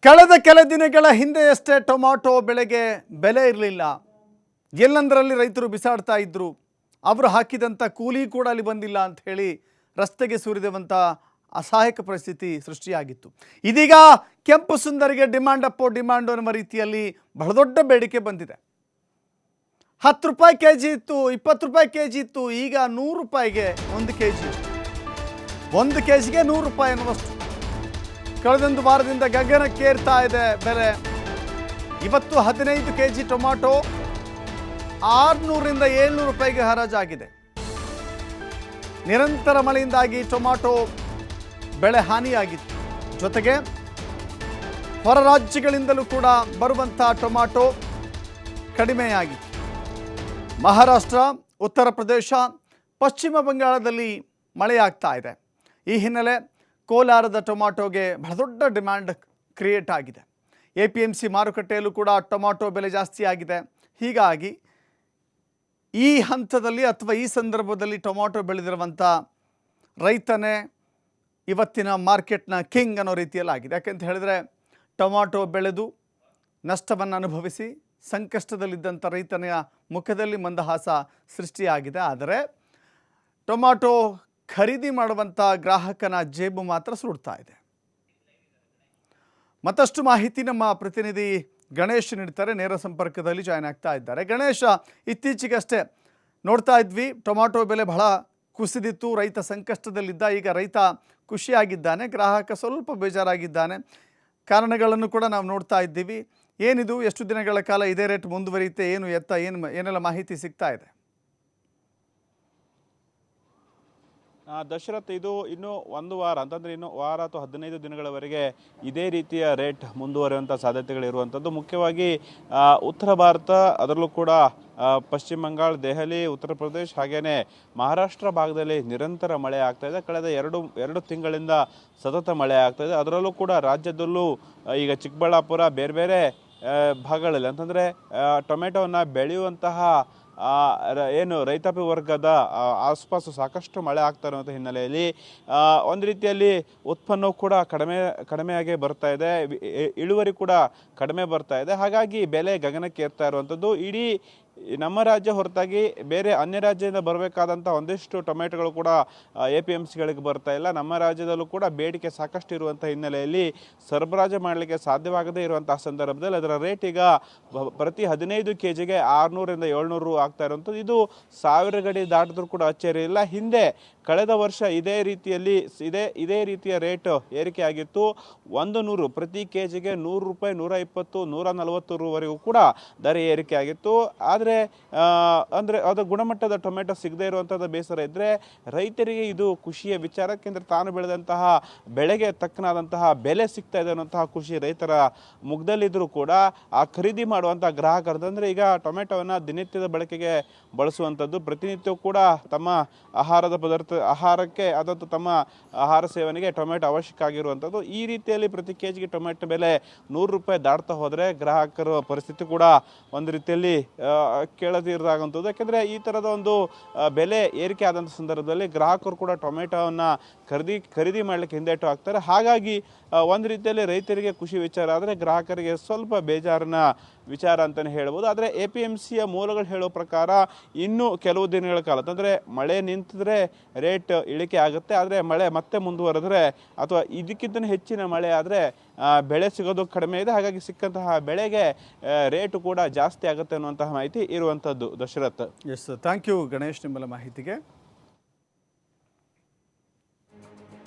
ಕಳೆದ ಕೆಲ ದಿನಗಳ ಹಿಂದೆಯಷ್ಟೇ ಟೊಮಾಟೊ ಬೆಳೆಗೆ ಬೆಲೆ ಇರಲಿಲ್ಲ. ಎಲ್ಲಂದರಲ್ಲಿ ರೈತರು ಬಿಸಾಡ್ತಾ ಇದ್ದರು. ಅವರು ಹಾಕಿದಂಥ ಕೂಲಿ ಕೂಡ ಅಲ್ಲಿ ಬಂದಿಲ್ಲ ಅಂತ ಹೇಳಿ ರಸ್ತೆಗೆ ಸುರಿಯುವಂಥ ಅಸಹಾಯಕ ಪರಿಸ್ಥಿತಿ ಸೃಷ್ಟಿಯಾಗಿತ್ತು. ಇದೀಗ ಕೆಂಪು ಸುಂದರಿಗೆ ಡಿಮಾಂಡ್ ಅಪ್ಪೋ ಡಿಮಾಂಡು ಅನ್ನುವ ರೀತಿಯಲ್ಲಿ ಬಹಳ ದೊಡ್ಡ ಬೇಡಿಕೆ ಬಂದಿದೆ. 10 ರೂಪಾಯಿ ಕೆಜಿ ಇತ್ತು, 20 ರೂಪಾಯಿ ಕೆಜಿ ಇತ್ತು, ಈಗ 100 ರೂಪಾಯಿಗೆ ಒಂದು ಕೆಜಿಗೆ 100 ರೂಪಾಯಿ ಅನ್ನುವಷ್ಟು ಕಳೆದೊಂದು ವಾರದಿಂದ ಗಗನಕ್ಕೇರ್ತಾ ಇದೆ ಬೆಲೆ. ಇವತ್ತು 15 ಕೆಜಿ ಟೊಮಾಟೊ 600ರಿಂದ 700 ರೂಪಾಯಿಗೆ ಹರಾಜಾಗಿದೆ. ನಿರಂತರ ಮಳೆಯಿಂದಾಗಿ ಟೊಮಾಟೊ ಬೆಳೆ ಹಾನಿಯಾಗಿತ್ತು. ಜೊತೆಗೆ ಹೊರ ರಾಜ್ಯಗಳಿಂದಲೂ ಕೂಡ ಬರುವಂಥ ಟೊಮಾಟೊ ಕಡಿಮೆಯಾಗಿತ್ತು. ಮಹಾರಾಷ್ಟ್ರ, ಉತ್ತರ ಪ್ರದೇಶ, ಪಶ್ಚಿಮ ಬಂಗಾಳದಲ್ಲಿ ಮಳೆಯಾಗ್ತಾ ಇದೆ. ಈ ಹಿನ್ನೆಲೆ ಕೋಲಾರದ ಟೊಮಾಟೊಗೆ ಬಹಳ ದೊಡ್ಡ ಡಿಮ್ಯಾಂಡ್ ಕ್ರಿಯೇಟ್ ಆಗಿದೆ. APMC ಮಾರುಕಟ್ಟೆಯಲ್ಲೂ ಕೂಡ ಟೊಮಾಟೊ ಬೆಲೆ ಜಾಸ್ತಿ ಆಗಿದೆ. ಹೀಗಾಗಿ ಈ ಹಂತದಲ್ಲಿ ಅಥವಾ ಈ ಸಂದರ್ಭದಲ್ಲಿ ಟೊಮಾಟೊ ಬೆಳೆದಿರುವಂಥ ರೈತನೇ ಇವತ್ತಿನ ಮಾರ್ಕೆಟ್ನ ಕಿಂಗ್ ಅನ್ನೋ ರೀತಿಯಲ್ಲಾಗಿದೆ. ಯಾಕೆಂತ ಹೇಳಿದರೆ ಟೊಮಾಟೊ ಬೆಳೆದು ನಷ್ಟವನ್ನು ಅನುಭವಿಸಿ ಸಂಕಷ್ಟದಲ್ಲಿದ್ದಂಥ ರೈತನ ಮುಖದಲ್ಲಿ ಮಂದಹಾಸ ಸೃಷ್ಟಿಯಾಗಿದೆ. ಆದರೆ ಟೊಮಾಟೊ ಖರೀದಿ ಮಾಡುವಂಥ ಗ್ರಾಹಕನ ಜೇಬು ಮಾತ್ರ ಸುಡ್ತಾ ಇದೆ. ಮತ್ತಷ್ಟು ಮಾಹಿತಿ ನಮ್ಮ ಪ್ರತಿನಿಧಿ ಗಣೇಶ್ ನೀಡ್ತಾರೆ. ನೇರ ಸಂಪರ್ಕದಲ್ಲಿ ಜಾಯ್ನ್ ಆಗ್ತಾ ಇದ್ದಾರೆ. ಗಣೇಶ, ಇತ್ತೀಚೆಗಷ್ಟೇ ನೋಡ್ತಾ ಇದ್ವಿ ಟೊಮಾಟೊ ಬೆಲೆ ಬಹಳ ಕುಸಿದಿತ್ತು. ರೈತ ಸಂಕಷ್ಟದಲ್ಲಿದ್ದ. ಈಗ ರೈತ ಖುಷಿಯಾಗಿದ್ದಾನೆ, ಗ್ರಾಹಕ ಸ್ವಲ್ಪ ಬೇಜಾರಾಗಿದ್ದಾನೆ. ಕಾರಣಗಳನ್ನು ಕೂಡ ನಾವು ನೋಡ್ತಾ ಇದ್ದೀವಿ. ಏನಿದು, ಎಷ್ಟು ದಿನಗಳ ಕಾಲ ಇದೇ ರೇಟ್ ಮುಂದುವರಿಯುತ್ತೆ, ಏನೆಲ್ಲ ಮಾಹಿತಿ ಸಿಗ್ತಾ ಇದೆ? ದಶರಥ್, ಇದು ಇನ್ನೂ ಒಂದು ವಾರ ಅಂತಂದರೆ ಇನ್ನೂ ವಾರ ಅಥವಾ 15 ದಿನಗಳವರೆಗೆ ಇದೇ ರೀತಿಯ ರೇಟ್ ಮುಂದುವರಿಯುವಂಥ ಸಾಧ್ಯತೆಗಳಿರುವಂಥದ್ದು. ಮುಖ್ಯವಾಗಿ ಉತ್ತರ ಭಾರತ, ಅದರಲ್ಲೂ ಕೂಡ ಪಶ್ಚಿಮ ಬಂಗಾಳ, ದೆಹಲಿ, ಉತ್ತರ ಪ್ರದೇಶ ಹಾಗೆಯೇ ಮಹಾರಾಷ್ಟ್ರ ಭಾಗದಲ್ಲಿ ನಿರಂತರ ಮಳೆ ಆಗ್ತಾಯಿದೆ. ಕಳೆದ ಎರಡು ತಿಂಗಳಿಂದ ಸತತ ಮಳೆ ಆಗ್ತಾಯಿದೆ. ಅದರಲ್ಲೂ ಕೂಡ ರಾಜ್ಯದಲ್ಲೂ ಈಗ ಚಿಕ್ಕಬಳ್ಳಾಪುರ, ಬೇರೆ ಬೇರೆ ಭಾಗಗಳಲ್ಲಿ ಅಂತಂದರೆ ಟೊಮೆಟೊವನ್ನು ಬೆಳೆಯುವಂತಹ ಏನು ರೈತಾಪಿ ವರ್ಗದ ಆಸ್ಪಾಸು ಸಾಕಷ್ಟು ಮಳೆ ಆಗ್ತಾ ಇರುವಂಥ ಹಿನ್ನೆಲೆಯಲ್ಲಿ ಒಂದು ರೀತಿಯಲ್ಲಿ ಉತ್ಪನ್ನವು ಕೂಡ ಕಡಿಮೆಯಾಗಿ ಬರ್ತಾ ಇದೆ, ಇಳುವರಿ ಕೂಡ ಕಡಿಮೆ ಬರ್ತಾ ಇದೆ. ಹಾಗಾಗಿ ಬೆಲೆ ಗಗನಕ್ಕೆ ಏರ್ತಾ ಇರುವಂಥದ್ದು. ಇಡೀ ನಮ್ಮ ರಾಜ್ಯ ಹೊರತಾಗಿ ಬೇರೆ ಅನ್ಯ ರಾಜ್ಯದಿಂದ ಬರಬೇಕಾದಂಥ ಒಂದಿಷ್ಟು ಟೊಮೆಟೊಗಳು ಕೂಡ APMCಗಳಿಗೆ ಬರ್ತಾ ಇಲ್ಲ. ನಮ್ಮ ರಾಜ್ಯದಲ್ಲೂ ಕೂಡ ಬೇಡಿಕೆ ಸಾಕಷ್ಟು ಇರುವಂಥ ಹಿನ್ನೆಲೆಯಲ್ಲಿ ಸರಬರಾಜು ಮಾಡಲಿಕ್ಕೆ ಸಾಧ್ಯವಾಗದೇ ಇರುವಂಥ ಸಂದರ್ಭದಲ್ಲಿ ಅದರ ರೇಟ್ ಈಗ ಪ್ರತಿ 15 ಕೆಜಿಗೆ 600ರಿಂದ 700 ರು ಆಗ್ತಾ ಇರುವಂಥದ್ದು. ಇದು 1000 ಗಡಿ ದಾಟಿದ್ರೂ ಕೂಡ ಅಚ್ಚರಿ ಇಲ್ಲ. ಹಿಂದೆ ಕಳೆದ ವರ್ಷ ಇದೇ ರೀತಿಯ ರೇಟ್ ಏರಿಕೆ ಆಗಿತ್ತು. 100 ಪ್ರತಿ ಕೆಜಿಗೆ 100 ರೂಪಾಯಿ, 120, 140 ರೂವರೆಗೂ ಕೂಡ ದರ ಏರಿಕೆ ಆಗಿತ್ತು. ಆದರೆ ಅದು ಗುಣಮಟ್ಟದ ಟೊಮೆಟೊ ಸಿಗದೇ ಇರುವಂಥದ್ದು ಬೇಸರ ಇದ್ದರೆ ರೈತರಿಗೆ ಇದು ಖುಷಿಯ ವಿಚಾರ. ಯಾಕೆಂದರೆ ತಾನು ಬೆಳೆದಂತಹ ಬೆಳೆಗೆ ತಕ್ಕನಾದಂತಹ ಬೆಲೆ ಸಿಗ್ತಾ ಇದೆ ಅನ್ನೋಂತಹ ಖುಷಿ ರೈತರ ಮುಗ್ದಲ್ಲಿದ್ದರೂ ಕೂಡ ಆ ಖರೀದಿ ಮಾಡುವಂಥ ಗ್ರಾಹಕರದಂದರೆ ಈಗ ಟೊಮೆಟೊವನ್ನು ದಿನನಿತ್ಯದ ಬಳಕೆಗೆ ಬಳಸುವಂಥದ್ದು, ಪ್ರತಿನಿತ್ಯವೂ ಕೂಡ ತಮ್ಮ ಆಹಾರಕ್ಕೆ ಅದಂತೂ ತಮ್ಮ ಆಹಾರ ಸೇವನೆಗೆ ಟೊಮೆಟೊ ಅವಶ್ಯಕ ಆಗಿರುವಂಥದ್ದು. ಈ ರೀತಿಯಲ್ಲಿ ಪ್ರತಿ ಕೆಜಿಗೆ ಟೊಮೆಟೊ ಬೆಲೆ 100 ರೂಪಾಯಿ ದಾಟ್ತಾ ಹೋದರೆ ಗ್ರಾಹಕರ ಪರಿಸ್ಥಿತಿ ಕೂಡ ಒಂದು ರೀತಿಯಲ್ಲಿ ಕೇಳದಿರದಾಗುವಂಥದ್ದು. ಯಾಕೆಂದರೆ ಈ ಥರದ ಒಂದು ಬೆಲೆ ಏರಿಕೆ ಆದಂಥ ಸಂದರ್ಭದಲ್ಲಿ ಗ್ರಾಹಕರು ಕೂಡ ಟೊಮೆಟೊವನ್ನು ಖರೀದಿ ಮಾಡಲಿಕ್ಕೆ ಹಿಂದೇಟು ಹಾಕ್ತಾರೆ. ಹಾಗಾಗಿ ಒಂದು ರೀತಿಯಲ್ಲಿ ರೈತರಿಗೆ ಖುಷಿ ವಿಚಾರ, ಆದರೆ ಗ್ರಾಹಕರಿಗೆ ಸ್ವಲ್ಪ ಬೇಜಾರಿನ ವಿಚಾರ ಅಂತಲೇ ಹೇಳ್ಬೋದು. ಆದರೆ APMCಯ ಮೂಲಗಳು ಹೇಳೋ ಪ್ರಕಾರ ಇನ್ನೂ ಕೆಲವು ದಿನಗಳ ಕಾಲ ಅಂತಂದರೆ ಮಳೆ ನಿಂತಿದ್ರೆ ರೇಟ್ ಇಳಿಕೆ ಆಗುತ್ತೆ. ಆದರೆ ಮಳೆ ಮತ್ತೆ ಮುಂದುವರೆದ್ರೆ ಅಥವಾ ಇದಕ್ಕಿಂತ ಹೆಚ್ಚಿನ ಮಳೆ ಆದರೆ ಬೆಳೆ ಸಿಗೋದು ಕಡಿಮೆ ಇದೆ. ಹಾಗಾಗಿ ಸಿಕ್ಕಂತಹ ಬೆಳೆಗೆ ರೇಟು ಕೂಡ ಜಾಸ್ತಿ ಆಗುತ್ತೆ ಅನ್ನುವಂತಹ ಮಾಹಿತಿ ಇರುವಂಥದ್ದು. Dasharath, yes, thank you Ganesh ನಿಮ್ಮೆಲ್ಲ ಮಾಹಿತಿಗೆ.